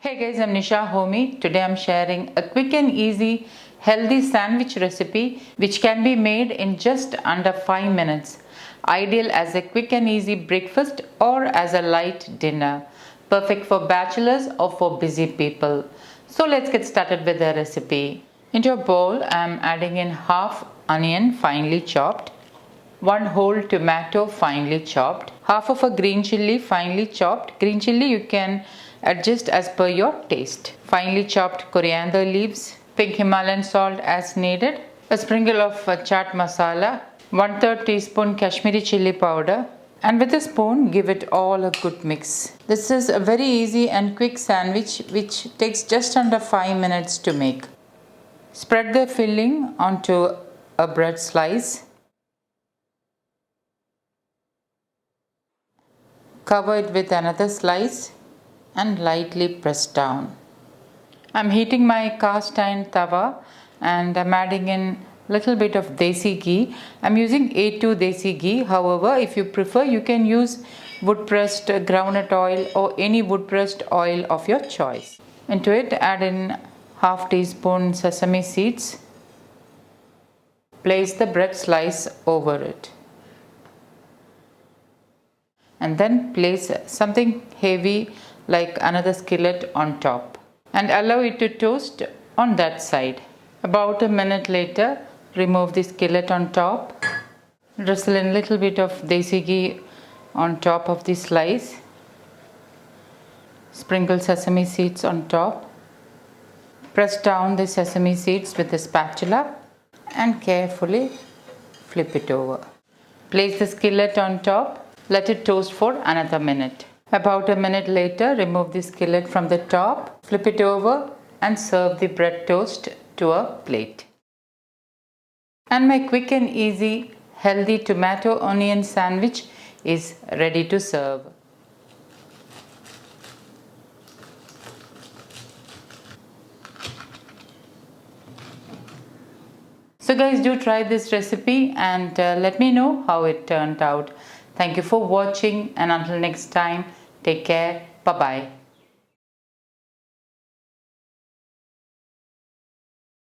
Hey guys, I'm Nisa Homey. Today I'm sharing a quick and easy healthy sandwich recipe which can be made in just under 5 minutes. Ideal as a quick and easy breakfast or as a light dinner. Perfect for bachelors or for busy people. So let's get started with the recipe. Into a bowl, I'm adding in half onion finely chopped, 1 whole tomato finely chopped, half of a green chilli finely chopped. Green chilli you can adjust as per your taste. Finely chopped coriander leaves, pink Himalayan salt as needed, a sprinkle of chaat masala, 1/3 teaspoon kashmiri chilli powder, and with a spoon give it all a good mix. This is a very easy and quick sandwich which takes just under 5 minutes to make. Spread the filling onto a bread slice. Cover it with another slice and lightly press down. I'm heating my cast iron tawa and I'm adding in little bit of desi ghee. I'm using A2 desi ghee. However, if you prefer, you can use wood pressed groundnut oil or any wood pressed oil of your choice. Into it, add in half teaspoon sesame seeds. Place the bread slice over it. And then place something heavy like another skillet on top and allow it to toast on that side. About a minute later, remove the skillet on top, drizzle in a little bit of desi ghee on top of the slice, sprinkle sesame seeds on top, press down the sesame seeds with a spatula and carefully flip it over. Place the skillet on top. Let it toast for another minute. About a minute later, remove the skillet from the top, flip it over and serve the bread toast to a plate. And my quick and easy healthy tomato onion sandwich is ready to serve. So guys, do try this recipe and let me know how it turned out. Thank you for watching and until next time, take care. Bye-bye.